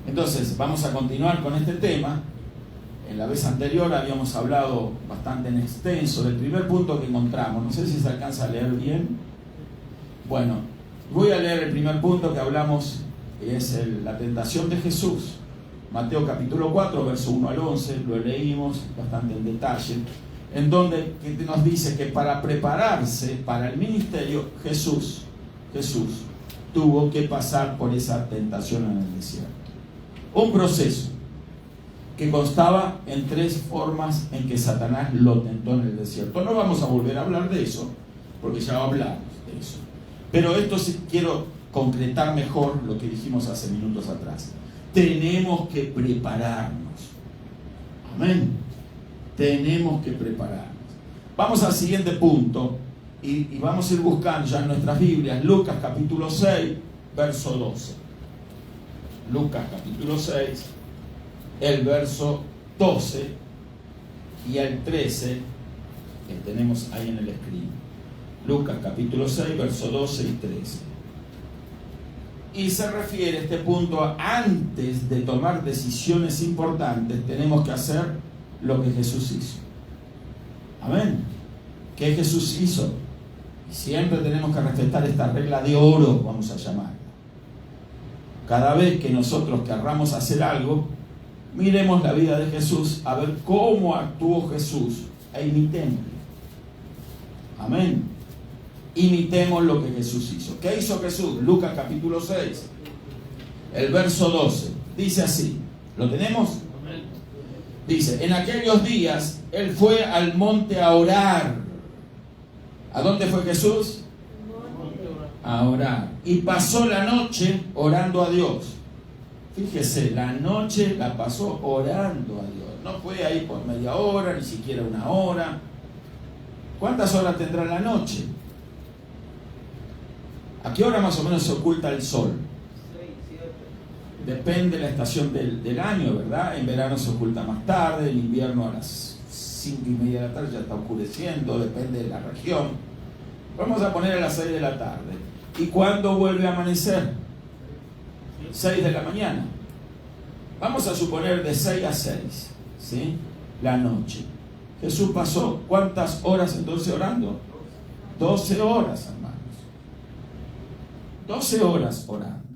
Entonces, vamos a continuar con este tema. En la vez anterior habíamos hablado bastante en extenso del primer punto que encontramos. No sé si se alcanza a leer bien. Bueno, voy a leer el primer punto que hablamos, es la tentación de Jesús. Mateo capítulo 4, verso 1 al 11, lo leímos bastante en detalle, en donde nos dice que para prepararse para el ministerio, Jesús tuvo que pasar por esa tentación en el desierto. Un proceso que constaba en tres formas en que Satanás lo tentó en el desierto. No vamos a volver a hablar de eso, porque ya hablamos de eso. Pero esto sí quiero concretar mejor lo que dijimos hace minutos atrás. Tenemos que prepararnos. Amén. Tenemos que prepararnos. Vamos al siguiente punto y vamos a ir buscando ya en nuestras Biblias Lucas capítulo 6, verso 12. Lucas capítulo 6, el verso 12 y el 13 que tenemos ahí en el escrito. Lucas capítulo 6, verso 12 y 13. Y se refiere este punto a antes de tomar decisiones importantes, tenemos que hacer lo que Jesús hizo. Amén. ¿Qué Jesús hizo? Y siempre tenemos que respetar esta regla de oro, vamos a llamarla. Cada vez que nosotros querramos hacer algo, miremos la vida de Jesús, a ver cómo actuó Jesús e imitémoslo. Amén. Imitemos lo que Jesús hizo. ¿Qué hizo Jesús? Lucas capítulo 6, el verso 12. Dice así. ¿Lo tenemos? Dice, en aquellos días, Él fue al monte a orar. ¿A dónde fue Jesús? A orar. Y pasó la noche orando a Dios. Fíjese, la noche la pasó orando a Dios. No fue ahí por media hora, ni siquiera una hora. ¿Cuántas horas tendrá la noche? ¿A qué hora más o menos se oculta el sol? 6, 7. Depende de la estación del año, ¿verdad? En verano se oculta más tarde, en invierno a las 5:30 de la tarde ya está oscureciendo, depende de la región. Vamos a poner a las 6 de la tarde. ¿Y cuándo vuelve a amanecer? 6 de la mañana. Vamos a suponer de 6 a 6, ¿sí? La noche. Jesús pasó, ¿cuántas horas entonces orando? 12 horas, hermanos. 12 horas orando.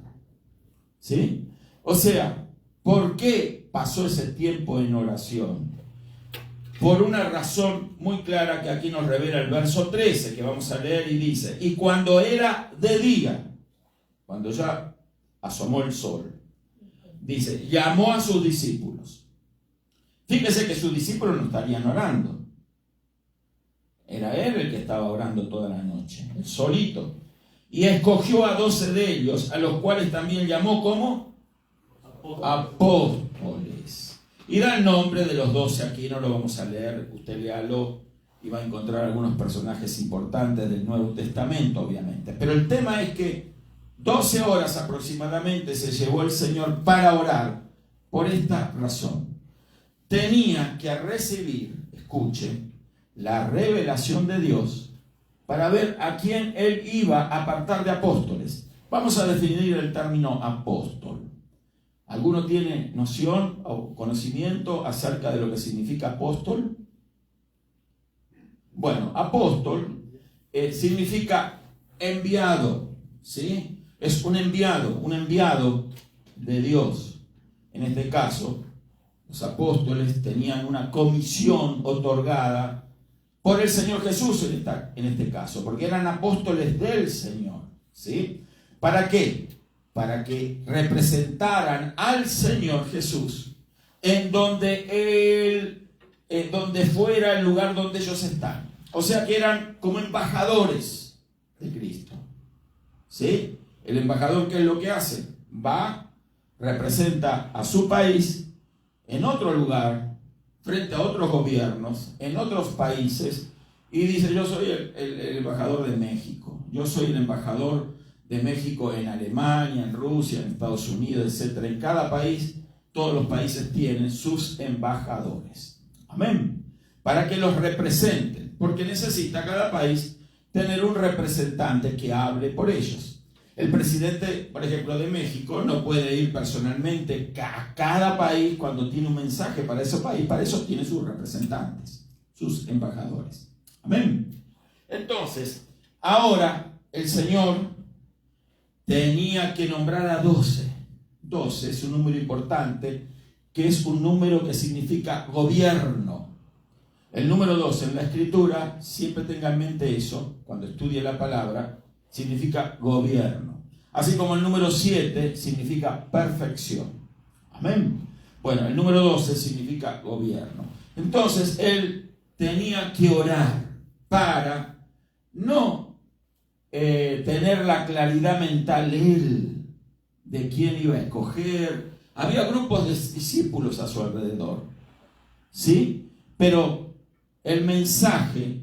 ¿Sí? O sea, ¿por qué pasó ese tiempo en oración? Por una razón muy clara que aquí nos revela el verso 13, que vamos a leer y dice, y cuando era de día, cuando ya asomó el sol, dice, llamó a sus discípulos. Fíjese que sus discípulos no estarían orando. Era Él el que estaba orando toda la noche, él solito. Y escogió a 12 de ellos, a los cuales también llamó como apóstoles. Y da el nombre de los 12 aquí, no lo vamos a leer, usted léalo y va a encontrar algunos personajes importantes del Nuevo Testamento, obviamente. Pero el tema es que 12 horas aproximadamente se llevó el Señor para orar por esta razón. Tenía que recibir, escuche, la revelación de Dios para ver a quién Él iba a apartar de apóstoles. Vamos a definir el término apóstol. ¿Alguno tiene noción o conocimiento acerca de lo que significa apóstol? Bueno, apóstol significa enviado, ¿sí? Es un enviado de Dios. En este caso, los apóstoles tenían una comisión otorgada por el Señor Jesús en este caso, porque eran apóstoles del Señor, ¿sí? ¿Para qué? Para que representaran al Señor Jesús en donde fuera el lugar donde ellos están. O sea que eran como embajadores de Cristo, ¿sí? El embajador, ¿qué es lo que hace? Va, representa a su país en otro lugar, frente a otros gobiernos, en otros países, y dice, yo soy el embajador de México, yo soy el embajador de México en Alemania, en Rusia, en Estados Unidos, etc. En cada país, todos los países tienen sus embajadores. Amén. Para que los representen, porque necesita cada país tener un representante que hable por ellos. El presidente, por ejemplo, de México no puede ir personalmente a cada país cuando tiene un mensaje para ese país. Para eso tiene sus representantes, sus embajadores. Amén. Entonces, ahora el Señor tenía que nombrar a 12. 12 es un número importante, que es un número que significa gobierno. El número 12 en la Escritura, siempre tenga en mente eso, cuando estudie la palabra, significa gobierno. Así como el número 7 significa perfección. Amén. Bueno, el número 12 significa gobierno. Entonces, él tenía que orar para no tener la claridad mental él de quién iba a escoger. Había grupos de discípulos a su alrededor, ¿sí? Pero el mensaje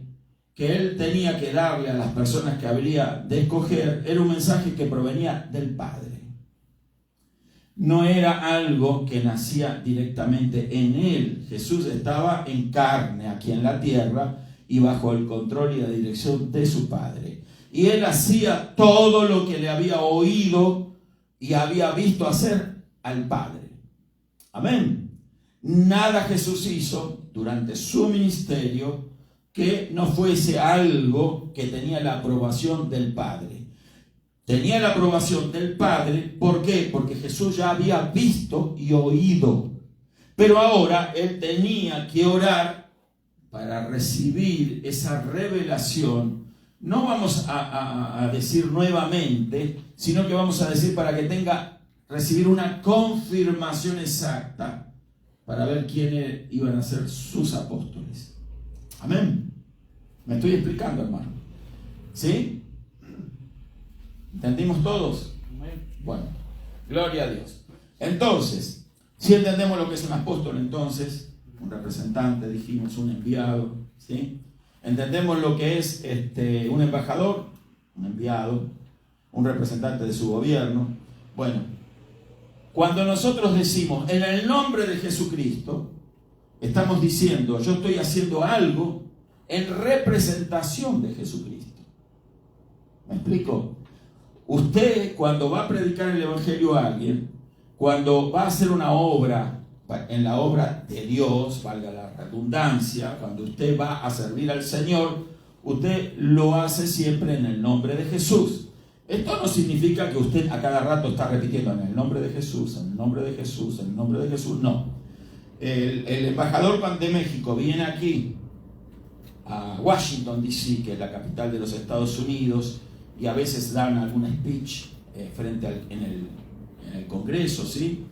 que él tenía que darle a las personas que habría de escoger era un mensaje que provenía del Padre. No era algo que nacía directamente en él. Jesús estaba en carne aquí en la tierra y bajo el control y la dirección de su Padre. Y él hacía todo lo que le había oído y había visto hacer al Padre. Amén. Nada Jesús hizo durante su ministerio que no fuese algo que tenía la aprobación del Padre. Tenía la aprobación del Padre, ¿por qué? Porque Jesús ya había visto y oído. Pero ahora él tenía que orar para recibir esa revelación. No vamos a decir nuevamente, sino que vamos a decir para que recibir una confirmación exacta para ver quiénes iban a ser sus apóstoles. Amén. ¿Me estoy explicando, hermano? ¿Sí? ¿Entendimos todos? Bueno, gloria a Dios. Entonces, si entendemos lo que es un apóstol, entonces, un representante, dijimos, un enviado, ¿sí? Entendemos lo que es un embajador, un enviado, un representante de su gobierno. Bueno, cuando nosotros decimos en el nombre de Jesucristo, estamos diciendo, yo estoy haciendo algo en representación de Jesucristo. ¿Me explico? Usted, cuando va a predicar el Evangelio a alguien, cuando va a hacer una obra, en la obra de Dios, valga la redundancia, cuando usted va a servir al Señor, usted lo hace siempre en el nombre de Jesús. Esto no significa que usted a cada rato está repitiendo en el nombre de Jesús, en el nombre de Jesús, en el nombre de Jesús, no. El embajador de México viene aquí a Washington, D.C., que es la capital de los Estados Unidos, y a veces dan algún speech en el Congreso, ¿sí?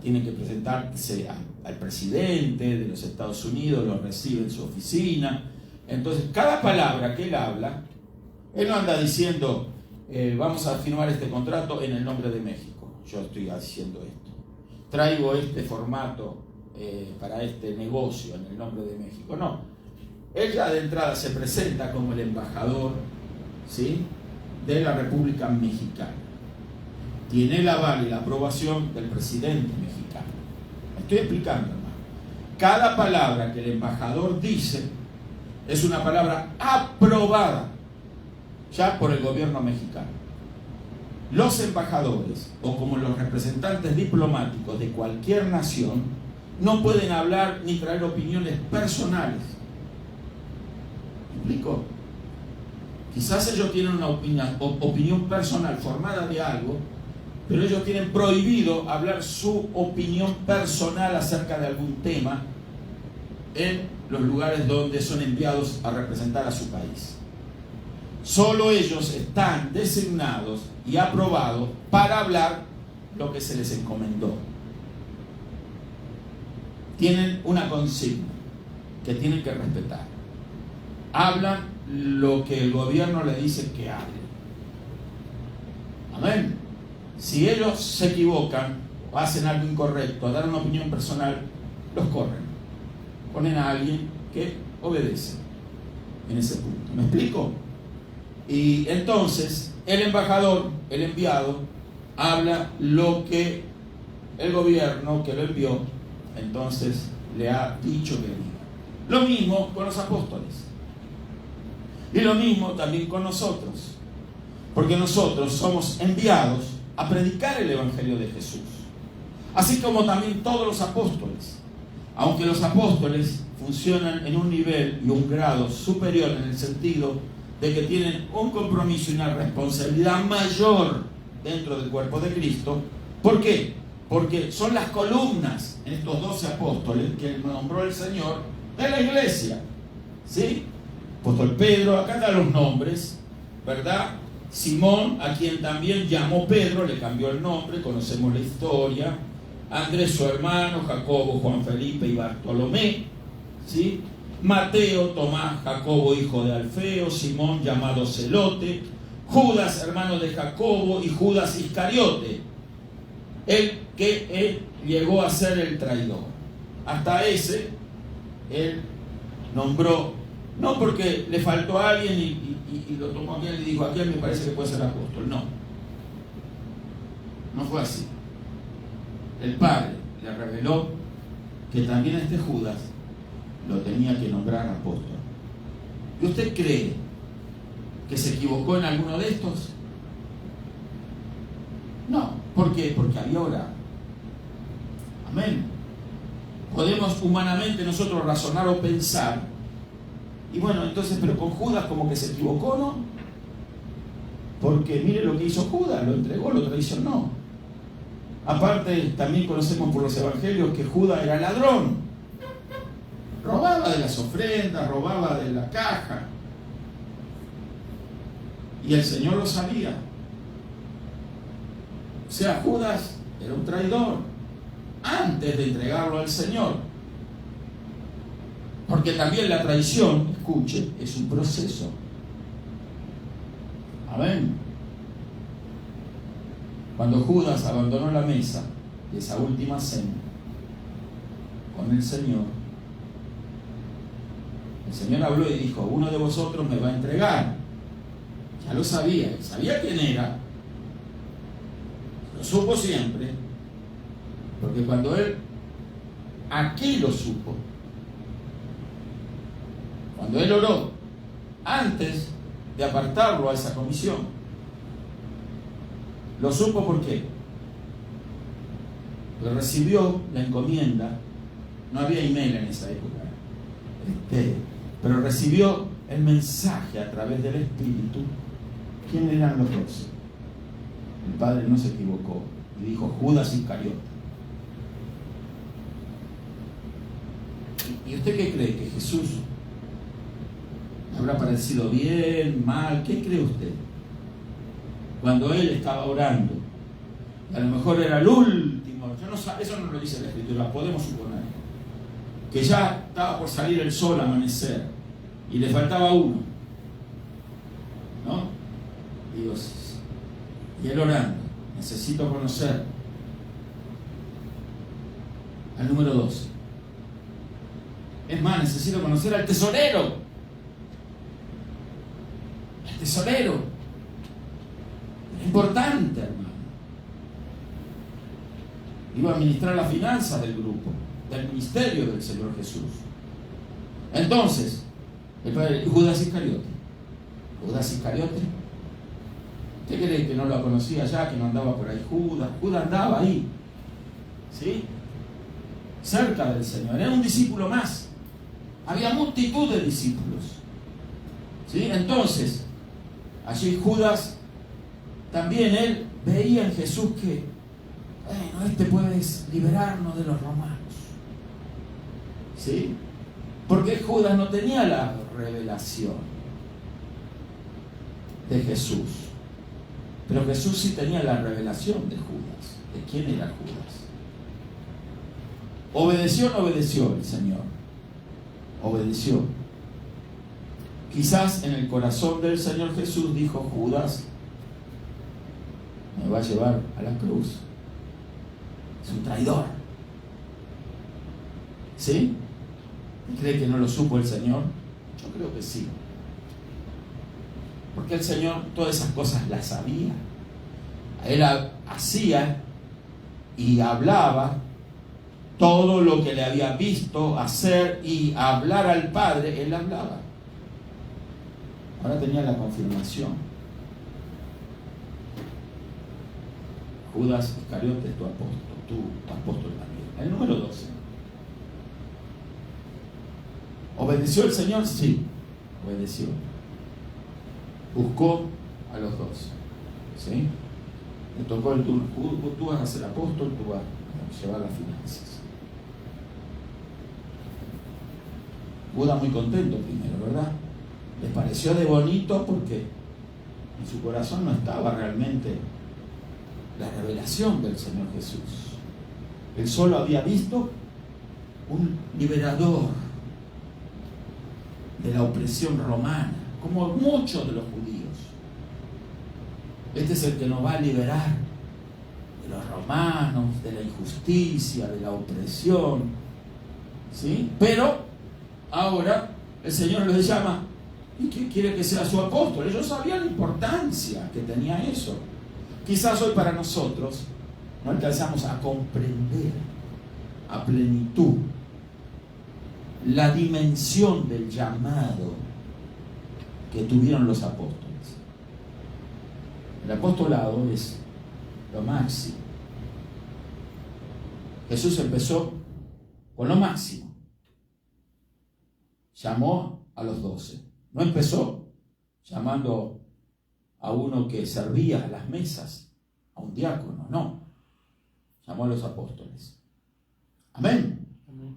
Tiene que presentarse al presidente de los Estados Unidos, lo recibe en su oficina. Entonces, cada palabra que él habla, él no anda diciendo, vamos a firmar este contrato en el nombre de México. Yo estoy haciendo esto. Traigo este formato para este negocio en el nombre de México. No. Él ya de entrada se presenta como el embajador, ¿sí?, de la República Mexicana. Tiene el aval y la aprobación del presidente mexicano. Me estoy explicando, hermano. Cada palabra que el embajador dice es una palabra aprobada ya por el gobierno mexicano. Los embajadores, o como los representantes diplomáticos de cualquier nación, no pueden hablar ni traer opiniones personales. ¿Me explico? Quizás ellos tienen una opinión personal formada de algo, pero ellos tienen prohibido hablar su opinión personal acerca de algún tema en los lugares donde son enviados a representar a su país. Solo ellos están designados y aprobados para hablar lo que se les encomendó. Tienen una consigna que tienen que respetar. Hablan lo que el gobierno le dice que hable. Amén. Si ellos se equivocan o hacen algo incorrecto, dan una opinión personal, los corren. Ponen a alguien que obedece en ese punto. ¿Me explico? Y entonces el embajador, el enviado, habla lo que el gobierno que lo envió entonces le ha dicho que diga. Lo mismo con los apóstoles. Y lo mismo también con nosotros. Porque nosotros somos enviados a predicar el Evangelio de Jesús. Así como también todos los apóstoles. Aunque los apóstoles funcionan en un nivel y un grado superior en el sentido de que tienen un compromiso y una responsabilidad mayor dentro del cuerpo de Cristo. ¿Por qué? Porque son las columnas en estos 12 apóstoles que nombró el Señor de la iglesia. ¿Sí? Apóstol Pedro, acá están los nombres, ¿verdad? Simón, a quien también llamó Pedro, le cambió el nombre, conocemos la historia. Andrés, su hermano, Jacobo, Juan Felipe y Bartolomé, ¿sí? Mateo, Tomás, Jacobo, hijo de Alfeo, Simón, llamado Celote, Judas, hermano de Jacobo, y Judas Iscariote, el que él llegó a ser el traidor. Hasta ese, él nombró, no porque le faltó a alguien y lo tomó aquí y le dijo, aquí me parece que puede ser apóstol. No fue así. El Padre le reveló que también este Judas lo tenía que nombrar apóstol. ¿Y usted cree que se equivocó en alguno de estos? No. ¿Por qué? Porque había orado. Amén. Podemos humanamente nosotros razonar o pensar, y bueno, entonces, pero con Judas como que se equivocó, ¿no? Porque mire lo que hizo Judas, lo entregó, lo traicionó. Aparte, también conocemos por los evangelios que Judas era ladrón. Robaba de las ofrendas, robaba de la caja. Y el Señor lo sabía. O sea, Judas era un traidor antes de entregarlo al Señor. Porque también la traición, escuche, es un proceso. Amén. Cuando Judas abandonó la mesa de esa última cena con el Señor habló y dijo, uno de vosotros me va a entregar. Ya lo sabía quién era, lo supo siempre, porque cuando él aquí lo supo, cuando él oró antes de apartarlo a esa comisión, lo supo. ¿Por qué? Porque recibió la encomienda. No había email en esa época, pero recibió el mensaje a través del Espíritu. ¿Quién eran los 12? El Padre no se equivocó y dijo Judas Iscariote. ¿Y usted qué cree? ¿Que Jesús le habrá parecido bien, mal? ¿Qué cree usted? Cuando él estaba orando, a lo mejor era el último, eso no lo dice la Escritura, podemos suponer, que ya estaba por salir el sol a amanecer y le faltaba uno, ¿no? Y él orando, necesito conocer al número 12. Es más, necesito conocer al tesorero. El tesorero. Es importante, hermano. Iba a administrar las finanzas del grupo, del ministerio del Señor Jesús. Entonces, el padre, Judas Iscariote. Judas Iscariote. ¿Usted cree que no lo conocía ya, que no andaba por ahí Judas? Judas andaba ahí, ¿sí? Cerca del Señor. Era un discípulo más. Había multitud de discípulos, ¿sí? Entonces, allí Judas, también él veía en Jesús que, bueno, este puede liberarnos de los romanos, ¿sí? Porque Judas no tenía la revelación de Jesús, pero Jesús sí tenía la revelación de Judas, de quién era Judas. ¿Obedeció o no obedeció el Señor? Obedeció. Quizás en el corazón del Señor Jesús dijo, Judas me va a llevar a la cruz, es un traidor, ¿sí? ¿Cree que no lo supo el Señor? Yo creo que sí, porque el Señor todas esas cosas las sabía. Él hacía y hablaba todo lo que le había visto hacer y hablar al Padre. Él hablaba. Ahora tenía la confirmación. Judas Iscariote es tu apóstol también. El número 12. ¿Obedeció el Señor? Sí, obedeció. Buscó a los 12. ¿Sí? Le tocó el turno. Tú vas a ser apóstol, tú vas a llevar las finanzas. Judas muy contento primero, ¿verdad? Les pareció de bonito porque en su corazón no estaba realmente la revelación del Señor Jesús. Él solo había visto un liberador de la opresión romana, como muchos de los judíos. Este es el que nos va a liberar de los romanos, de la injusticia, de la opresión. ¿Sí? Pero ahora el Señor les llama y que quiere que sea su apóstol. Ellos sabían la importancia que tenía eso. Quizás hoy para nosotros no alcanzamos a comprender a plenitud la dimensión del llamado que tuvieron los apóstoles. El apostolado es lo máximo. Jesús empezó con lo máximo. Llamó a los 12. No empezó llamando a uno que servía a las mesas, a un diácono, no. Llamó a los apóstoles. Amén. Amén.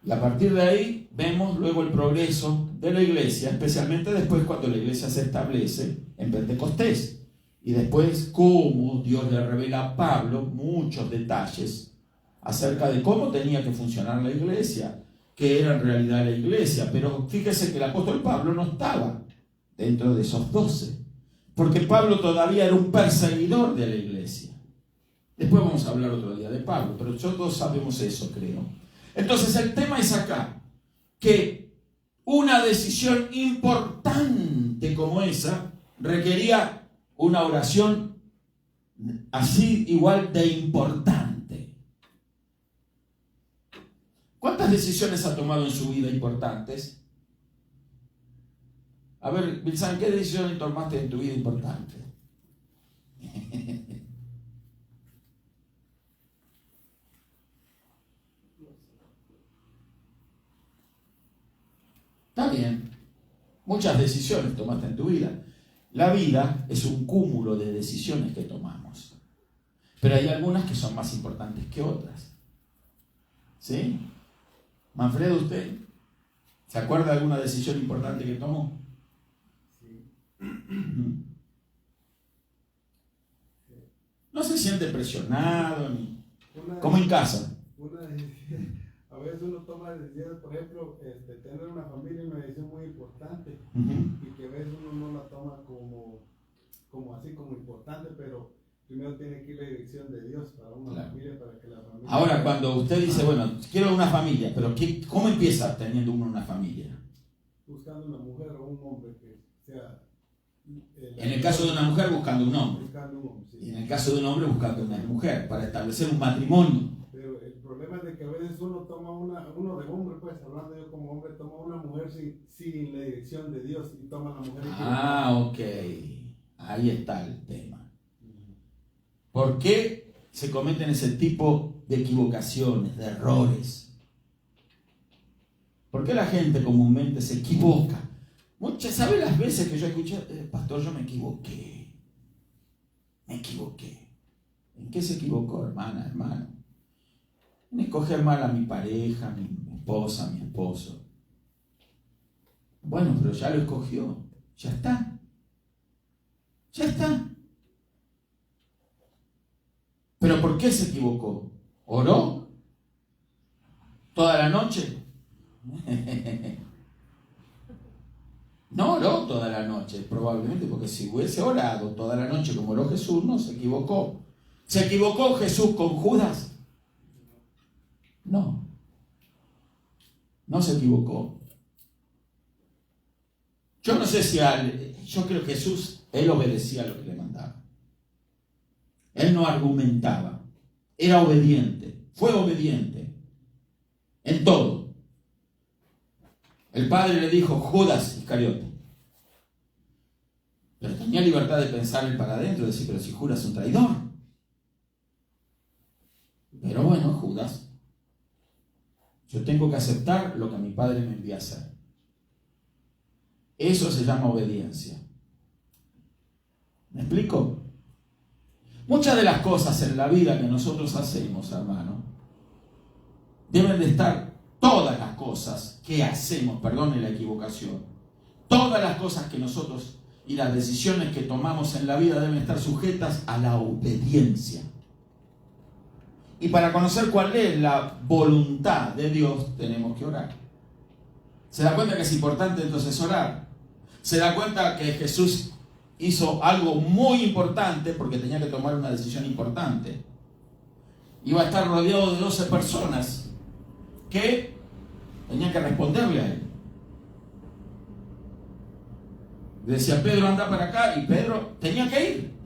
Y a partir de ahí vemos luego el progreso de la iglesia, especialmente después cuando la iglesia se establece en Pentecostés. Y después cómo Dios le revela a Pablo muchos detalles acerca de cómo tenía que funcionar la iglesia, qué era en realidad la iglesia. Pero fíjese que el apóstol Pablo no estaba dentro de esos 12, porque Pablo todavía era un perseguidor de la iglesia. Después vamos a hablar otro día de Pablo, pero todos sabemos eso, creo. Entonces el tema es acá, que una decisión importante como esa requería una oración así igual de importante. ¿Cuántas decisiones ha tomado en su vida importantes? A ver, Bilsan, ¿qué decisiones tomaste en tu vida importante? Está bien. Muchas decisiones tomaste en tu vida. La vida es un cúmulo de decisiones que tomamos. Pero hay algunas que son más importantes que otras. ¿Sí? Manfredo, ¿usted se acuerda de alguna decisión importante que tomó? Sí. No se siente presionado, ni como en casa. A veces uno toma decisiones, por ejemplo, tener una familia es una decisión muy importante, y que a veces uno no la toma como así como importante, pero primero tiene que ir la dirección de Dios para una familia, para que la familia... Ahora, cuando usted dice, bueno, quiero una familia, pero ¿cómo empieza teniendo uno una familia? Buscando una mujer o un hombre que sea... En el caso de una mujer, buscando un hombre. Buscando un hombre, sí. Y en el caso de un hombre, buscando una mujer, para establecer un matrimonio. Pero el problema es de que a veces uno toma uno de hombre, pues, hablando yo como hombre, toma una mujer sin la dirección de Dios, y toma la mujer... Ok. Ahí está el tema. ¿Por qué se cometen ese tipo de equivocaciones, de errores? ¿Por qué la gente comúnmente se equivoca? ¿Sabe las veces que yo escuché, pastor, yo me equivoqué? Me equivoqué. ¿En qué se equivocó, hermana, hermano? En escoger mal a mi pareja, mi esposa, mi esposo. Bueno, pero ya lo escogió. Ya está. Ya está. ¿Pero por qué se equivocó? ¿Oró toda la noche? No oró toda la noche, probablemente, porque si hubiese orado toda la noche como oró Jesús, no se equivocó. ¿Se equivocó Jesús con Judas? No. No se equivocó. Yo no sé si yo creo que Jesús, él obedecía lo que le mandaba. Él no argumentaba, era obediente, fue obediente en todo. El Padre le dijo, Judas Iscariote, pero tenía libertad de pensar él para adentro, de decir, pero si Judas es un traidor, dudas. Yo tengo que aceptar lo que mi Padre me envía a hacer. Eso se llama obediencia. ¿Me explico? Muchas de las cosas en la vida que nosotros hacemos, hermano, deben de estar, todas las cosas que hacemos, perdone la equivocación, todas las cosas que nosotros y las decisiones que tomamos en la vida deben estar sujetas a la obediencia. Y para conocer cuál es la voluntad de Dios, tenemos que orar. ¿Se da cuenta que es importante entonces orar? ¿Se da cuenta que Jesús hizo algo muy importante porque tenía que tomar una decisión importante? Iba a estar rodeado de 12 personas que tenían que responderle a él. Decía Pedro, anda para acá, y Pedro tenía que ir.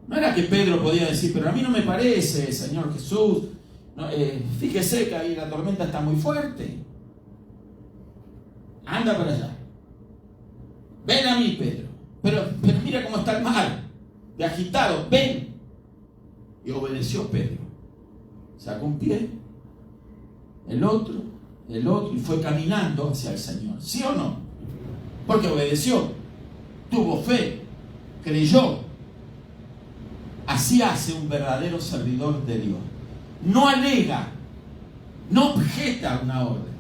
No era que Pedro podía decir, pero a mí no me parece, Señor Jesús, no, fíjese que ahí la tormenta está muy fuerte. Anda para allá. Ven a mí, Pedro. Pero mira cómo está el mar, de agitado, ven. Y obedeció Pedro. Sacó un pie, el otro, y fue caminando hacia el Señor. ¿Sí o no? Porque obedeció, tuvo fe, creyó. Así hace un verdadero servidor de Dios. No alega, no objeta una orden.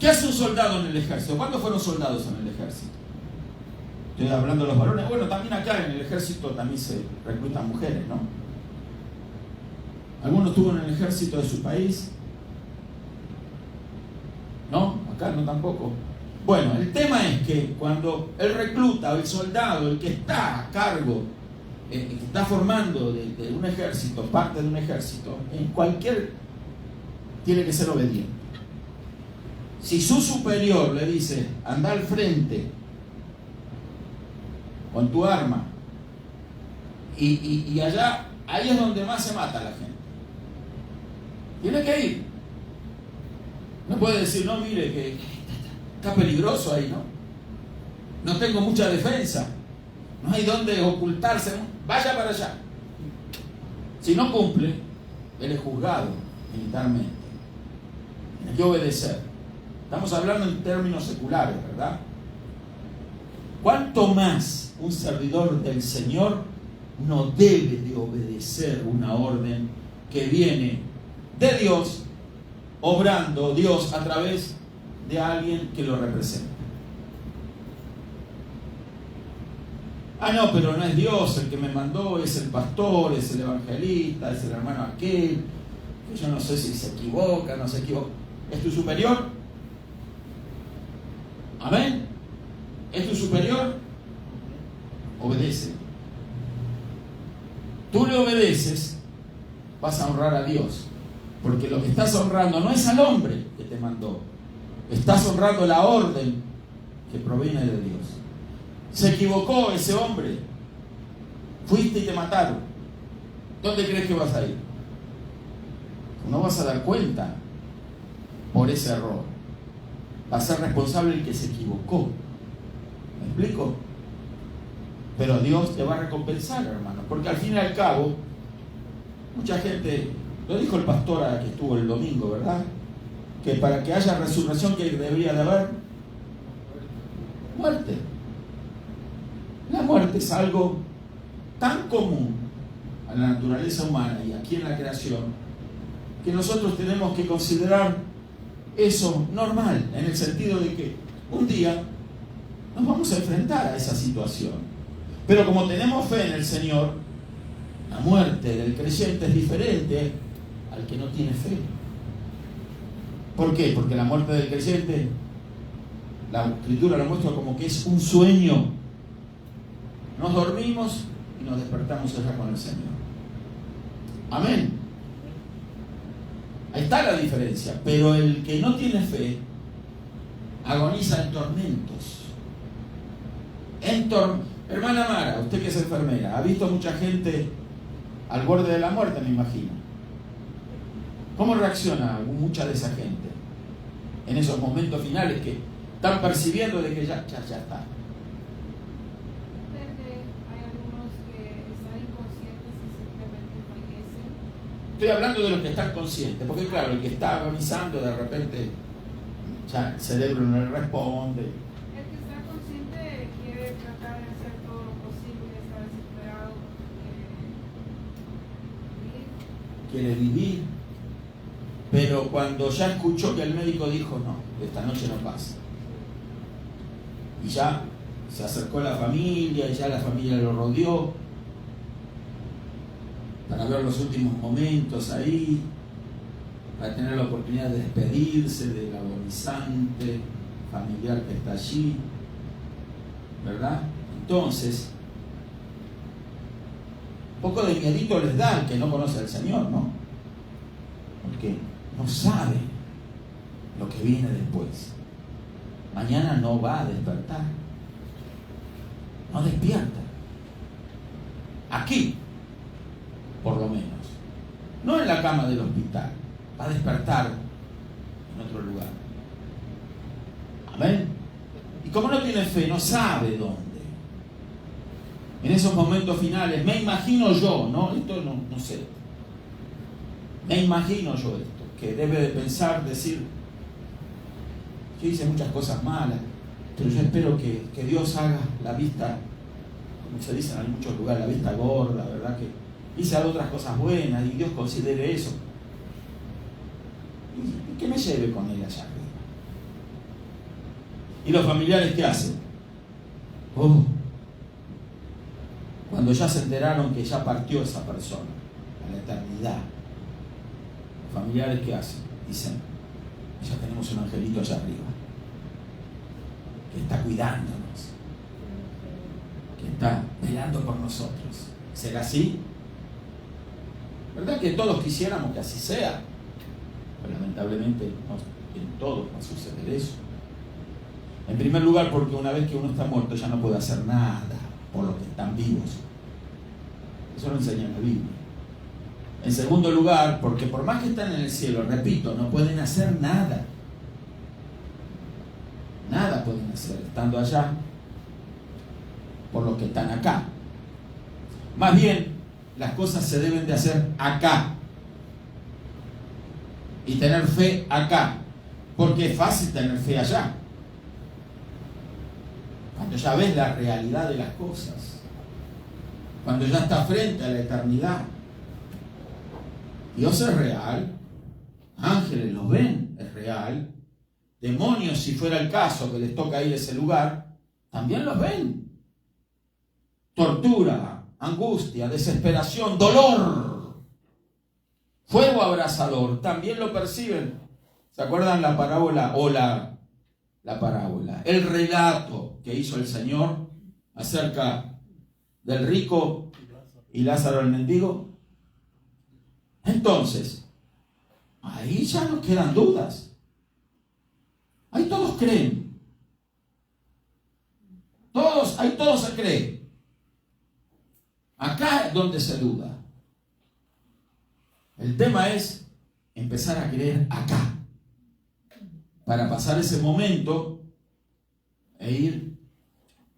¿Qué hace un soldado en el ejército? ¿Cuántos fueron soldados en el ejército? Estoy hablando de los varones. Bueno, también acá en el ejército también se reclutan mujeres, ¿no? ¿Alguno estuvo en el ejército de su país? ¿No? Acá no tampoco. Bueno, el tema es que cuando el recluta o el soldado, el que está a cargo, que está formando de un ejército, parte de un ejército, en cualquier, tiene que ser obediente. Si su superior le dice, anda al frente con tu arma, y allá, ahí es donde más se mata la gente. Tiene que ir. No puede decir, no, mire, que está peligroso ahí, ¿no? No tengo mucha defensa. No hay dónde ocultarse. Vaya para allá. Si no cumple, él es juzgado militarmente. Tiene que obedecer. Estamos hablando en términos seculares, ¿verdad? ¿Cuánto más un servidor del Señor no debe de obedecer una orden que viene de Dios, obrando Dios a través de alguien que lo representa? Ah, no, pero no es Dios el que me mandó, es el pastor, es el evangelista, es el hermano aquel, que yo no sé si se equivoca, no se equivoca. ¿Es tu superior? ¿Amén? ¿Es tu superior? Obedece. Tú le obedeces, vas a honrar a Dios. Porque lo que estás honrando no es al hombre que te mandó. Estás honrando la orden que proviene de Dios. Se equivocó ese hombre. Fuiste y te mataron. ¿Dónde crees que vas a ir? No vas a dar cuenta por ese error. Va a ser responsable el que se equivocó. ¿Me explico? Pero Dios te va a recompensar, hermano. Porque al fin y al cabo, mucha gente, lo dijo el pastor que estuvo el domingo, ¿verdad? Que para que haya resurrección, ¿qué debería de haber? Muerte. La muerte es algo tan común a la naturaleza humana y aquí en la creación, que nosotros tenemos que considerar eso normal, en el sentido de que un día nos vamos a enfrentar a esa situación. Pero como tenemos fe en el Señor, la muerte del creyente es diferente al que no tiene fe. ¿Por qué? Porque la muerte del creyente, la Escritura lo muestra como que es un sueño. Nos dormimos y nos despertamos allá con el Señor. Amén. Ahí está la diferencia. Pero el que no tiene fe agoniza en tormentos. Hermana Mara, usted que es enfermera, ha visto mucha gente al borde de la muerte, me imagino. ¿Cómo reacciona mucha de esa gente en esos momentos finales que están percibiendo de que ya está? Hay algunos que están inconscientes y simplemente fallecen. Estoy hablando de los que están conscientes, porque claro, el que está agonizando de repente ya el cerebro no le responde. El que está consciente quiere tratar de hacer todo lo posible, está desesperado, quiere vivir, pero cuando ya escuchó que el médico dijo no, esta noche no pasa, y ya se acercó la familia, y ya la familia lo rodeó para ver los últimos momentos ahí, para tener la oportunidad de despedirse del agonizante familiar que está allí, ¿verdad? Entonces, un poco de miedito les da al que no conoce al Señor, ¿no? Porque no sabe lo que viene después. Mañana no va a despertar. No despierta. Aquí, por lo menos. No en la cama del hospital. Va a despertar en otro lugar. Amén. Y como no tiene fe, no sabe dónde. En esos momentos finales, me imagino yo, ¿no? Esto no sé. Me imagino yo esto, que debe de pensar, decir, yo hice muchas cosas malas, pero yo espero que Dios haga la vista, como se dice en muchos lugares, la vista gorda, ¿verdad? Que hice otras cosas buenas y Dios considere eso. Y que me lleve con él allá arriba. ¿Y los familiares qué hacen? Cuando ya se enteraron que ya partió esa persona a la eternidad, los familiares ¿qué hacen? Dicen, ya tenemos un angelito allá arriba que está cuidándonos, que está velando por nosotros. ¿Será así? ¿Verdad que todos quisiéramos que así sea? Pero lamentablemente no en todos va a suceder eso. En primer lugar, porque una vez que uno está muerto ya no puede hacer nada por los que están vivos. Eso lo enseña en la Biblia. En segundo lugar, porque por más que están en el cielo, repito, no pueden hacer nada. Nada pueden hacer estando allá por los que están acá. Más bien, las cosas se deben de hacer acá. Y tener fe acá. Porque es fácil tener fe allá. Cuando ya ves la realidad de las cosas. Cuando ya está frente a la eternidad. Dios es real. Ángeles los ven, es real. Demonios, si fuera el caso que les toca ir a ese lugar, también los ven. Tortura, angustia, desesperación, dolor, fuego abrasador, también lo perciben. ¿Se acuerdan la parábola o la parábola? El relato que hizo el Señor acerca del rico y Lázaro el mendigo. Entonces, ahí ya no quedan dudas. Ahí todos creen. Ahí todos se creen. Acá es donde se duda. El tema es empezar a creer acá. Para pasar ese momento e ir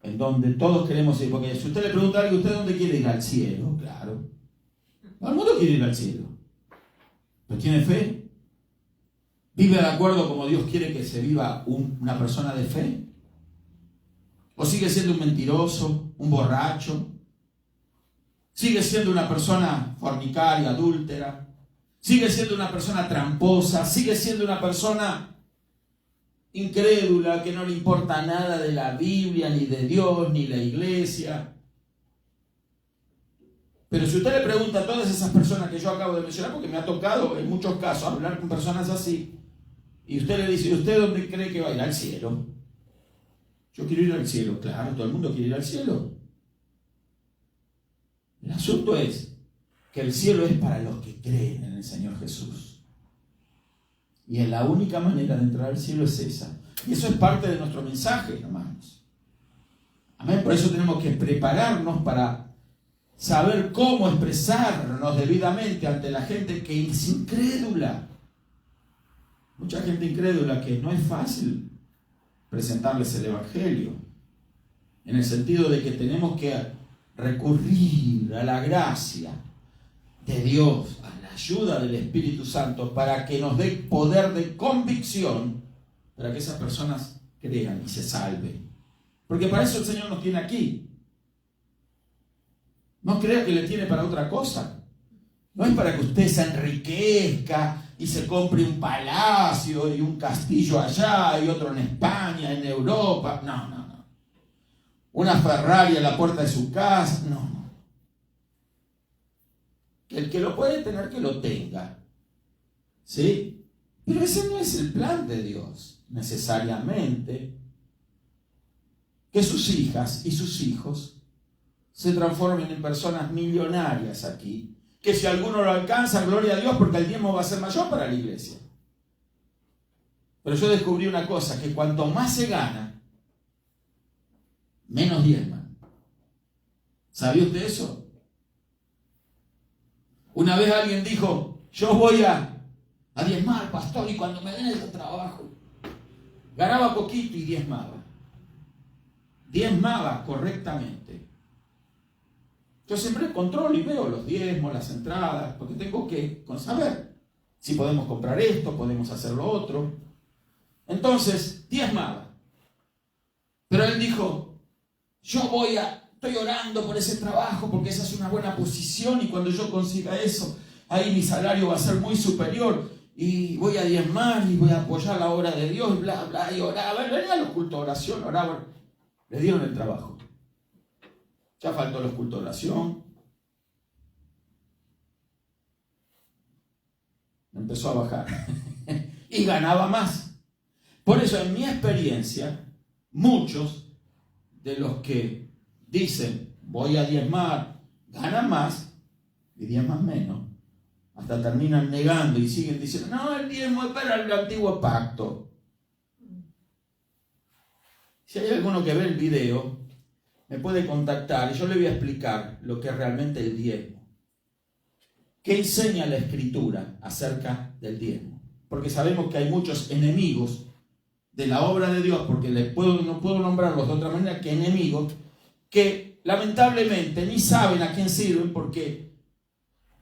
en donde todos queremos ir. Porque si usted le pregunta a alguien, ¿usted dónde quiere ir? Al cielo, claro. Todo el mundo quiere ir al cielo. ¿Pero tiene fe? ¿Vive de acuerdo como Dios quiere que se viva una persona de fe? ¿O sigue siendo un mentiroso, un borracho? ¿Sigue siendo una persona fornicaria, adúltera? ¿Sigue siendo una persona tramposa? ¿Sigue siendo una persona incrédula que no le importa nada de la Biblia, ni de Dios, ni la iglesia? Pero si usted le pregunta a todas esas personas que yo acabo de mencionar, porque me ha tocado en muchos casos hablar con personas así, y usted le dice, ¿y usted dónde cree que va a ir? Al cielo. Yo quiero ir al cielo. Claro, todo el mundo quiere ir al cielo. El asunto es que el cielo es para los que creen en el Señor Jesús. Y la única manera de entrar al cielo es esa. Y eso es parte de nuestro mensaje, hermanos. Amén. Por eso tenemos que prepararnos para saber cómo expresarnos debidamente ante la gente que es incrédula. Mucha gente incrédula que no es fácil presentarles el Evangelio. En el sentido de que tenemos que recurrir a la gracia de Dios, a la ayuda del Espíritu Santo para que nos dé poder de convicción para que esas personas crean y se salven. Porque para eso el Señor nos tiene aquí. No crea que le tiene para otra cosa. No es para que usted se enriquezca y se compre un palacio y un castillo allá y otro en España, en Europa. No, no, no. Una Ferrari a la puerta de su casa. No, no. El que lo puede tener, que lo tenga. ¿Sí? Pero ese no es el plan de Dios, necesariamente. Que sus hijas y sus hijos se transformen en personas millonarias aquí. Que si alguno lo alcanza, gloria a Dios, porque el diezmo va a ser mayor para la iglesia. Pero yo descubrí una cosa, que cuanto más se gana, menos diezman. ¿Sabía usted eso? Una vez alguien dijo, yo voy a diezmar, pastor, y cuando me den el trabajo, ganaba poquito y diezmaba. Diezmaba correctamente. Yo siempre controlo y veo los diezmos, las entradas, porque tengo que saber si podemos comprar esto, podemos hacer lo otro. Entonces, diezmaba. Pero él dijo, estoy orando por ese trabajo porque esa es una buena posición y cuando yo consiga eso, ahí mi salario va a ser muy superior y voy a diezmar y voy a apoyar la obra de Dios, bla, bla, y oraba. Venía a los cultos de oración, oraba. Le dieron el trabajo. Ya faltó los cultos de oración. Empezó a bajar. Y ganaba más. Por eso, en mi experiencia, muchos de los que dicen, voy a diezmar, ganan más y diezman menos. Hasta terminan negando y siguen diciendo, no, el diezmo es para el antiguo pacto. Si hay alguno que ve el video, me puede contactar y yo le voy a explicar lo que es realmente el diezmo. ¿Qué enseña la Escritura acerca del diezmo? Porque sabemos que hay muchos enemigos de la obra de Dios, porque no puedo nombrarlos de otra manera que enemigos, que lamentablemente ni saben a quién sirven, porque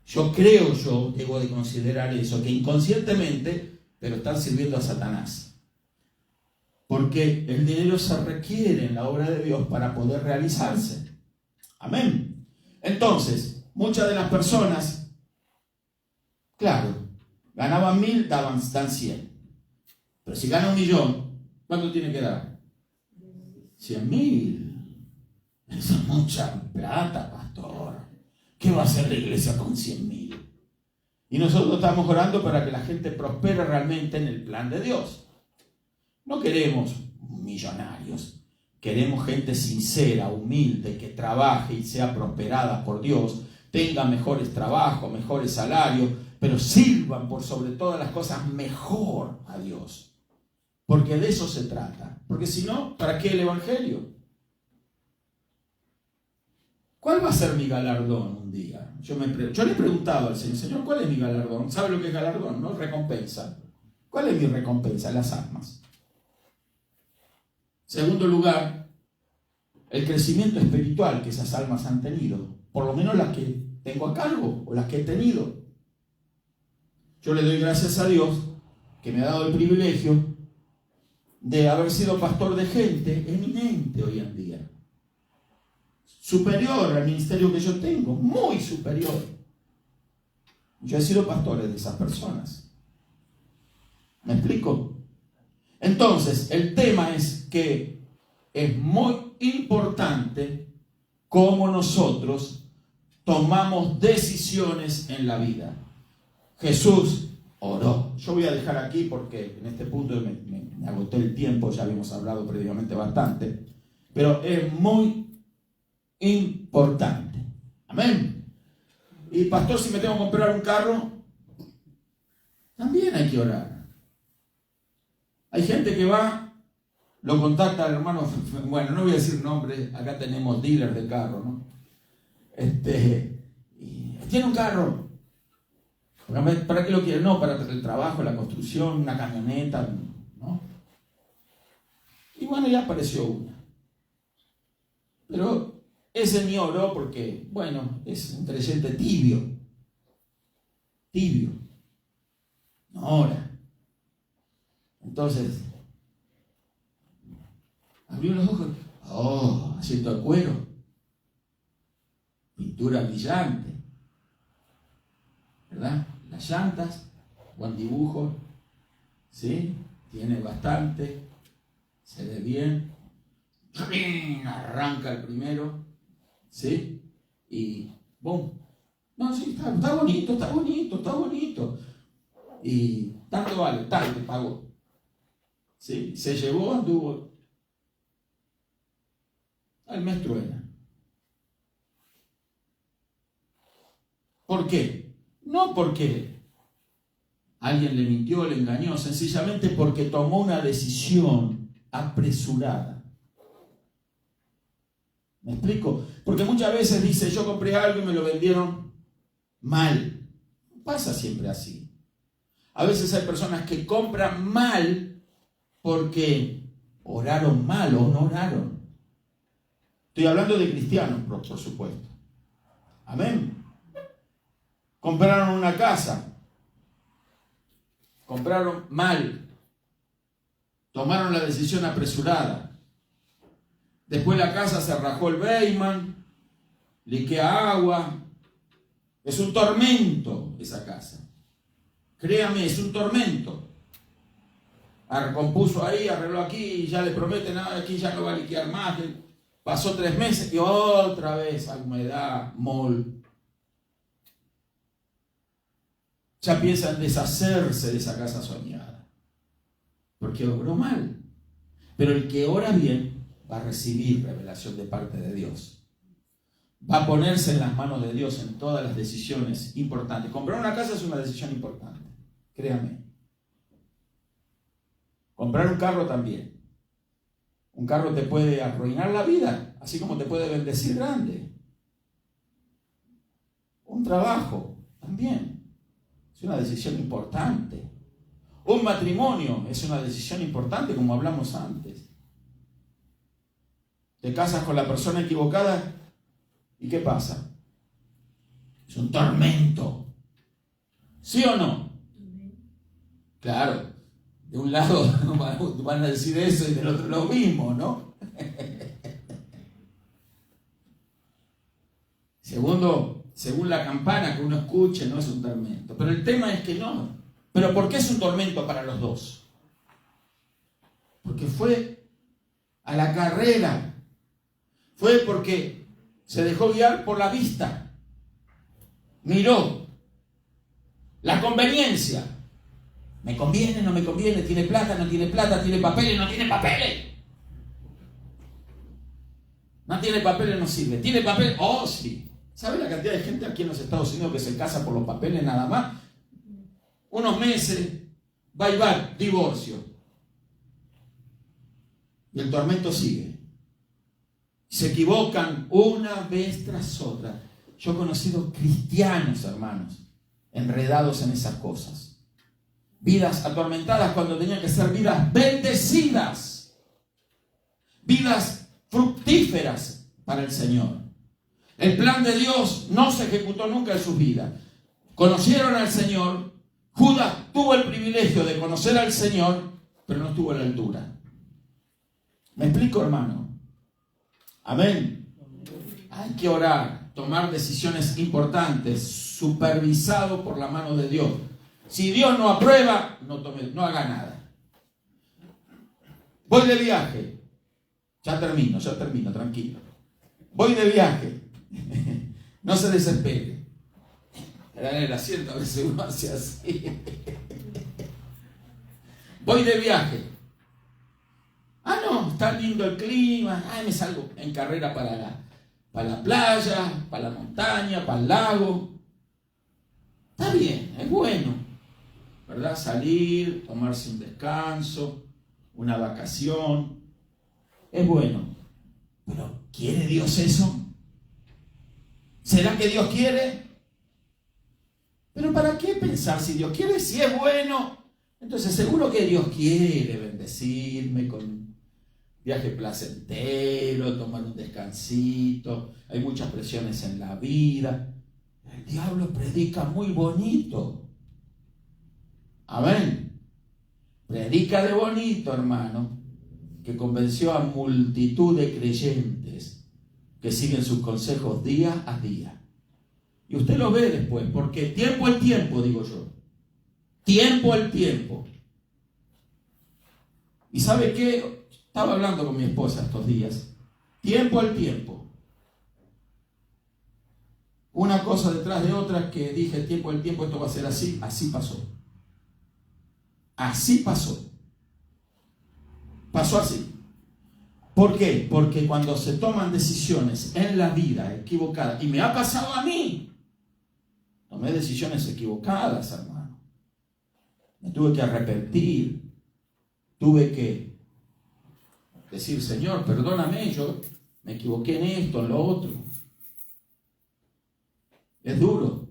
yo debo de considerar eso, que inconscientemente, pero están sirviendo a Satanás. Porque el dinero se requiere en la obra de Dios para poder realizarse. Amén. Entonces, muchas de las personas, claro, ganaban 1.000, dan 100. Pero si gana 1.000.000, ¿cuánto tiene que dar? 100.000. Eso es mucha plata, pastor. ¿Qué va a hacer la iglesia con 100.000? Y nosotros estamos orando para que la gente prospere realmente en el plan de Dios. No queremos millonarios, queremos gente sincera, humilde, que trabaje y sea prosperada por Dios, tenga mejores trabajos, mejores salarios, pero sirvan por sobre todas las cosas mejor a Dios. Porque de eso se trata. Porque si no, ¿para qué el Evangelio? ¿Cuál va a ser mi galardón un día? Yo le he preguntado al Señor, ¿cuál es mi galardón? ¿Sabe lo que es galardón? ¿No? Recompensa. ¿Cuál es mi recompensa? Las almas. Segundo lugar, el crecimiento espiritual que esas almas han tenido, por lo menos las que tengo a cargo o las que he tenido. Yo le doy gracias a Dios que me ha dado el privilegio de haber sido pastor de gente eminente hoy en día. Superior al ministerio que yo tengo, muy superior. Yo he sido pastor de esas personas. ¿Me explico? Entonces, el tema es que es muy importante cómo nosotros tomamos decisiones en la vida. Jesús oró. Yo voy a dejar aquí porque en este punto me agoté el tiempo, ya habíamos hablado previamente bastante, pero es muy importante. Amén. Y pastor, si me tengo que comprar un carro, también hay que orar. Hay gente que va, lo contacta al hermano, bueno, no voy a decir nombre, acá tenemos dealers de carro, ¿no? Y tiene un carro. ¿Para qué lo quiere? No, para el trabajo, la construcción, una camioneta, ¿no? Y bueno, ya apareció una. Pero ese ni oró porque, bueno, es un creyente tibio. tibio, no ora. Entonces, abrió los ojos, asiento de cuero, pintura brillante, ¿verdad? Las llantas, buen dibujo, ¿sí? Tiene bastante, se ve bien, arranca el primero, ¿sí? Y ¡bum! No, sí, está bonito. Y tanto vale, tanto pagó. ¿Sí? Se llevó, anduvo. Al mes truena. ¿Por qué? No porque alguien le mintió, le engañó, sencillamente porque tomó una decisión apresurada. ¿Me explico? Porque muchas veces dice, yo compré algo y me lo vendieron mal. Pasa siempre así. A veces hay personas que compran mal porque oraron mal o no oraron. Estoy hablando de cristianos, por supuesto. Amén. Compraron una casa. Compraron mal. Tomaron la decisión apresurada. Después la casa se rajó el Beiman, liquea agua. Es un tormento esa casa. Créame, es un tormento. Compuso ahí, arregló aquí, y ya le prometen, aquí ya no va a liquear más. Pasó 3 meses y otra vez humedad, mol. Ya piensan deshacerse de esa casa soñada. Porque obró mal. Pero el que ora bien va a recibir revelación de parte de Dios. Va a ponerse en las manos de Dios en todas las decisiones importantes. Comprar una casa es una decisión importante, créame. Comprar un carro también. Un carro te puede arruinar la vida, así como te puede bendecir grande. Un trabajo también es una decisión importante. Un matrimonio es una decisión importante, como hablamos antes. Te casas con la persona equivocada y ¿qué pasa? Es un tormento. ¿Sí o no? Claro, de un lado van a decir eso y del otro lo mismo, ¿no? Según la campana que uno escuche, no es un tormento. Pero el tema es que no. ¿Pero por qué es un tormento para los dos? Porque fue a la carrera. Fue porque se dejó guiar por la vista. Miró la conveniencia. ¿Me conviene? ¿No me conviene? ¿Tiene plata? ¿No tiene plata? ¿Tiene papeles? ¿No tiene papeles? No tiene papeles, no sirve. ¿Tiene papeles? Oh, sí. ¿Sabe la cantidad de gente aquí en los Estados Unidos que se casa por los papeles nada más? Unos meses, va y va, divorcio. Y el tormento sigue. Se equivocan una vez tras otra. Yo he conocido cristianos, hermanos, enredados en esas cosas. Vidas atormentadas cuando tenían que ser vidas bendecidas. Vidas fructíferas para el Señor. El plan de Dios no se ejecutó nunca en sus vidas. Conocieron al Señor. Judas tuvo el privilegio de conocer al Señor, pero no estuvo a la altura. ¿Me explico, hermano? Amén. Hay que orar, tomar decisiones importantes, supervisado por la mano de Dios. Si Dios no aprueba, no haga nada. Voy de viaje. Ya termino, tranquilo. Voy de viaje. No se desespere. En el asiento a veces uno hace así. Voy de viaje. No, está lindo el clima. Me salgo en carrera para la playa, para la montaña, para el lago. Está bien, es bueno, ¿verdad? Salir, tomarse un descanso, una vacación. Es bueno. Pero ¿quiere Dios eso? ¿Será que Dios quiere? Pero ¿para qué pensar si Dios quiere? Si es bueno, entonces seguro que Dios quiere bendecirme con viaje placentero, tomar un descansito. Hay muchas presiones en la vida. El diablo predica muy bonito. Amén. Predica de bonito, hermano, que convenció a multitud de creyentes que siguen sus consejos día a día. Y usted lo ve después, porque tiempo al tiempo, digo yo. Tiempo al tiempo. ¿Y sabe qué? Estaba hablando con mi esposa estos días. Tiempo al tiempo. Una cosa detrás de otra que dije, tiempo al tiempo, esto va a ser así. Así pasó. Así pasó. Pasó así. ¿Por qué? Porque cuando se toman decisiones en la vida equivocadas, y me ha pasado a mí, tomé decisiones equivocadas, hermano. Me tuve que arrepentir. Tuve que decir, Señor, perdóname, yo me equivoqué en esto, en lo otro. Es duro.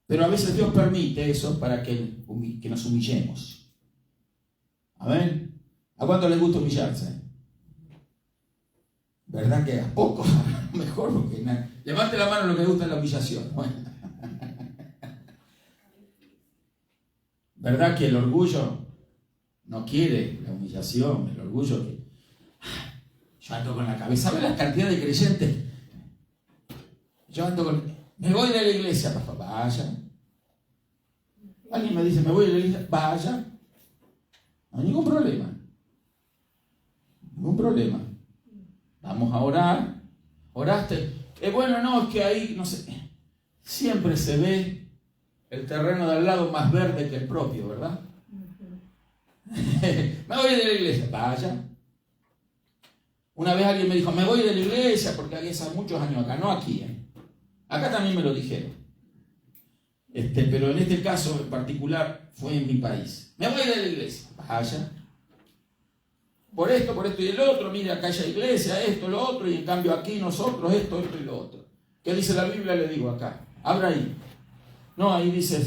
Pero a veces Dios permite eso para que nos humillemos. Amén. ¿A cuánto les gusta humillarse? ¿Verdad que a pocos? Mejor porque nada. Levante la mano lo que le gusta la humillación. Bueno. ¿Verdad que el orgullo no quiere la humillación? El orgullo que... Yo ando con la cabeza. ¿Sabe la cantidad de creyentes? Yo ando con... Me voy de la iglesia, papá. Vaya. Alguien me dice, me voy de la iglesia. Vaya. No hay ningún problema. Ningún problema. Vamos a orar. ¿Oraste? Bueno, no, es que ahí, no sé. Siempre se ve el terreno de al lado más verde que el propio, ¿verdad? Me voy de la iglesia. Vaya. Una vez alguien me dijo, me voy de la iglesia porque hay hace muchos años acá, no aquí. Acá también me lo dijeron. Pero en este caso en particular fue en mi país. Me voy de la iglesia. Vaya. Por esto y el otro. Mire, acá hay iglesia, esto, lo otro. Y en cambio aquí nosotros, esto y lo otro. ¿Qué dice la Biblia? Le digo acá. Abra ahí. No, ahí dice,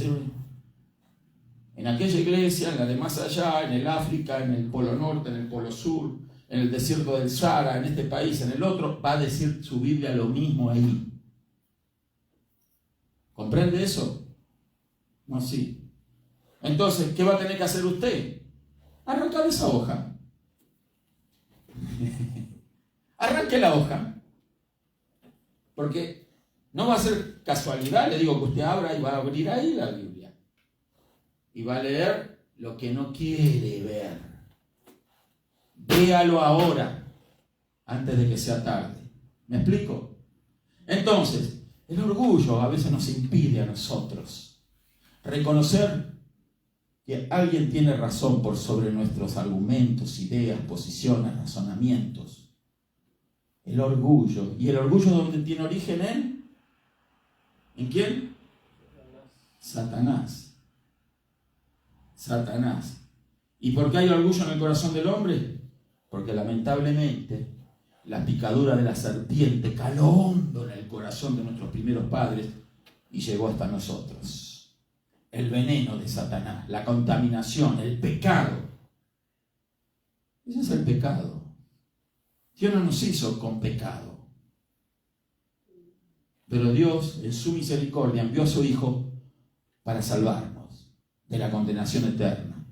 en aquella iglesia, en la de más allá, en el África, en el Polo Norte, en el Polo Sur, en el desierto del Sahara, en este país, en el otro, va a decir su Biblia lo mismo ahí. ¿Comprende eso? No, sí. Entonces, ¿qué va a tener que hacer usted? Arrancar esa hoja. Arranque la hoja. Porque no va a ser casualidad, le digo que usted abra y va a abrir ahí la Biblia. Y va a leer lo que no quiere ver. Véalo ahora, antes de que sea tarde. ¿Me explico? Entonces, el orgullo a veces nos impide a nosotros reconocer que alguien tiene razón por sobre nuestros argumentos, ideas, posiciones, razonamientos. El orgullo. ¿Y el orgullo dónde tiene origen en? ¿En quién? Satanás. Satanás. ¿Y por qué hay orgullo en el corazón del hombre? Porque lamentablemente la picadura de la serpiente caló hondo en el corazón de nuestros primeros padres y llegó hasta nosotros. El veneno de Satanás, la contaminación, el pecado. Ese es el pecado. Dios no nos hizo con pecado. Pero Dios, en su misericordia, envió a su Hijo para salvarnos de la condenación eterna,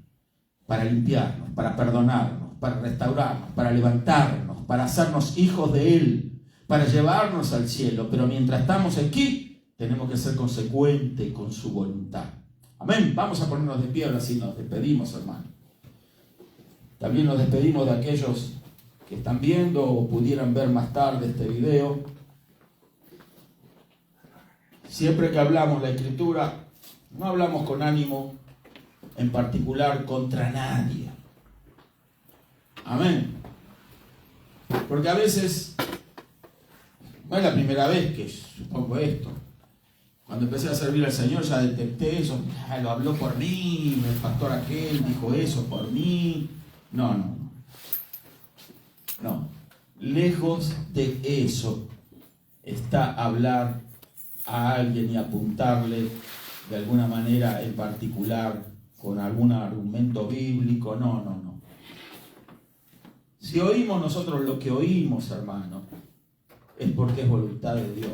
para limpiarnos, para perdonarnos, para restaurarnos, para levantarnos, para hacernos hijos de Él, para llevarnos al cielo. Pero mientras estamos aquí, tenemos que ser consecuentes con su voluntad. Amén. Vamos a ponernos de pie, ahora sí nos despedimos, hermano. También nos despedimos de aquellos que están viendo o pudieran ver más tarde este video. Siempre que hablamos la Escritura, no hablamos con ánimo en particular contra nadie. Amén. Porque a veces, no es la primera vez que supongo esto. Cuando empecé a servir al Señor ya detecté eso. Lo habló por mí, el pastor aquel dijo eso por mí. No. Lejos de eso está hablar a alguien y apuntarle de alguna manera en particular con algún argumento bíblico. No. Si oímos nosotros lo que oímos, hermano, es porque es voluntad de Dios.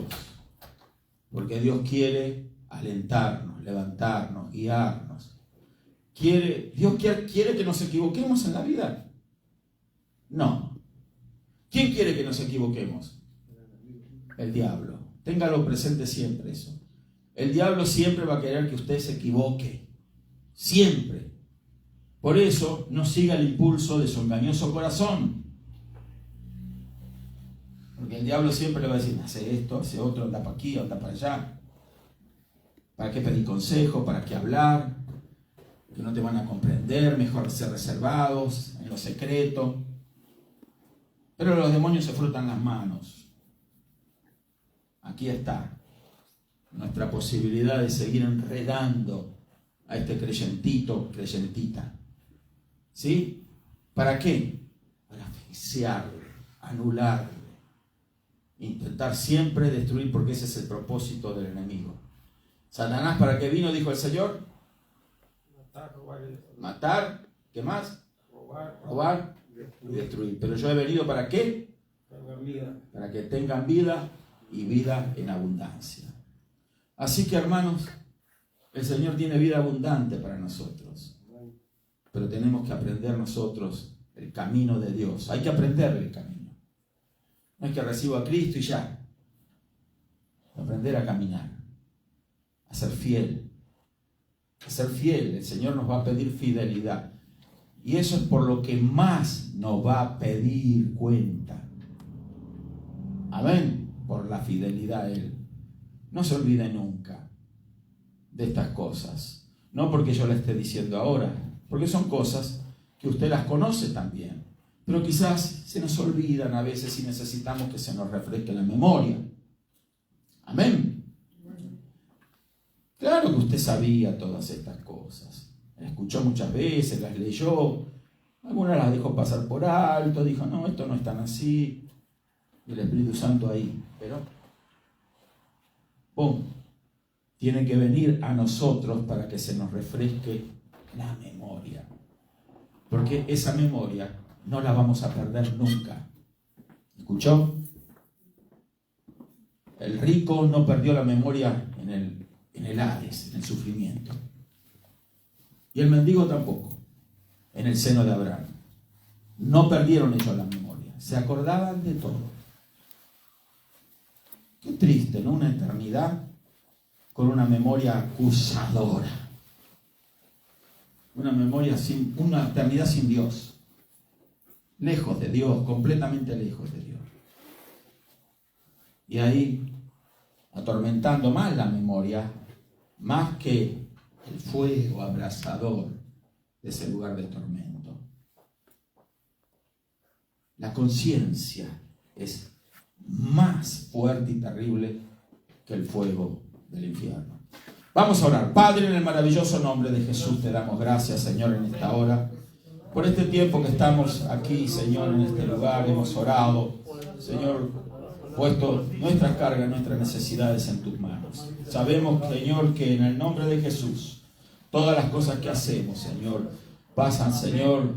Porque Dios quiere alentarnos, levantarnos, guiarnos. Dios quiere que nos equivoquemos en la vida. No. ¿Quién quiere que nos equivoquemos? El diablo. Téngalo presente siempre eso. El diablo siempre va a querer que usted se equivoque. Siempre. Por eso no siga el impulso de su engañoso corazón. Porque el diablo siempre le va a decir, hace esto, hace otro, anda para aquí, anda para allá. ¿Para qué pedir consejo? ¿Para qué hablar? Que no te van a comprender, mejor ser reservados, en lo secreto. Pero los demonios se frotan las manos. Aquí está nuestra posibilidad de seguir enredando a este creyentita. ¿Sí? ¿Para qué? Para asfixiarle, anularle, intentar siempre destruir, porque ese es el propósito del enemigo. Satanás, ¿para qué vino? Dijo el Señor. Matar, ¿qué más? Robar y destruir. Pero yo he venido ¿para qué? Para que tengan vida y vida en abundancia. Así que, hermanos, el Señor tiene vida abundante para nosotros. Pero tenemos que aprender nosotros el camino de Dios. Hay que aprender el camino. No es que recibo a Cristo y ya. Aprender a caminar. A ser fiel. A ser fiel. El Señor nos va a pedir fidelidad. Y eso es por lo que más nos va a pedir cuenta. Amén. Por la fidelidad a Él. No se olvide nunca de estas cosas. No porque yo le esté diciendo ahora, porque son cosas que usted las conoce también. Pero quizás se nos olvidan a veces y necesitamos que se nos refresque la memoria. Amén. Claro que usted sabía todas estas cosas. Las escuchó muchas veces, las leyó. Algunas las dejó pasar por alto, dijo, no, esto no es tan así. Y el Espíritu Santo ahí. Pero, ¡pum! Tiene que venir a nosotros para que se nos refresque la memoria. Porque esa memoria no la vamos a perder nunca. ¿Escuchó? El rico no perdió la memoria en el Hades, en el sufrimiento. Y el mendigo tampoco, en el seno de Abraham. No perdieron ellos la memoria, se acordaban de todo. Qué triste, ¿no? Una eternidad con una memoria acusadora. Una eternidad sin Dios. Lejos de Dios, completamente lejos de Dios. Y ahí, atormentando más la memoria, más que el fuego abrasador de ese lugar de tormento. La conciencia es más fuerte y terrible que el fuego del infierno. Vamos a orar. Padre, en el maravilloso nombre de Jesús te damos gracias, Señor, en esta hora. Por este tiempo que estamos aquí, Señor, en este lugar, hemos orado, Señor, puesto nuestras cargas, nuestras necesidades en tus manos. Sabemos, Señor, que en el nombre de Jesús, todas las cosas que hacemos, Señor, pasan, Señor,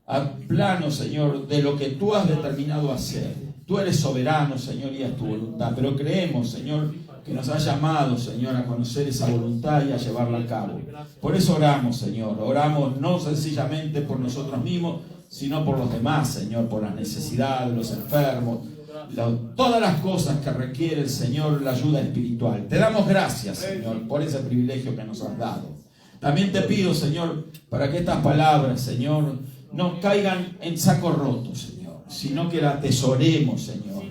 al plano, Señor, de lo que tú has determinado hacer. Tú eres soberano, Señor, y es tu voluntad. Pero creemos, Señor, que nos has llamado, Señor, a conocer esa voluntad y a llevarla a cabo. Por eso oramos, Señor. Oramos no sencillamente por nosotros mismos, sino por los demás, Señor, por las necesidades, los enfermos, todas las cosas que requiere el Señor, la ayuda espiritual. Te damos gracias, Señor, por ese privilegio que nos has dado. También te pido, Señor, para que estas palabras, Señor, no caigan en saco roto, Señor, sino que las atesoremos, Señor,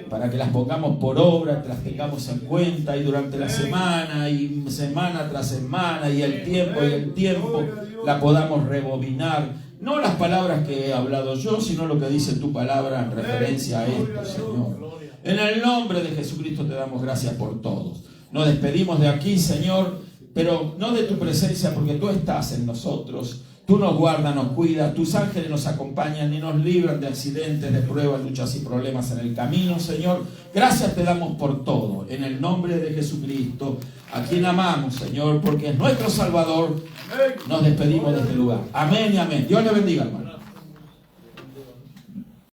para que las pongamos por obra, que las tengamos en cuenta y durante la semana y semana tras semana y el tiempo la podamos rebobinar. No las palabras que he hablado yo, sino lo que dice tu palabra en referencia a esto, Señor. En el nombre de Jesucristo te damos gracias por todos. Nos despedimos de aquí, Señor, pero no de tu presencia, porque tú estás en nosotros. Tú nos guardas, nos cuidas, tus ángeles nos acompañan y nos libran de accidentes, de pruebas, luchas y problemas en el camino, Señor. Gracias te damos por todo, en el nombre de Jesucristo, a quien amamos, Señor, porque es nuestro Salvador. Nos despedimos de este lugar. Amén y amén. Dios le bendiga, hermano.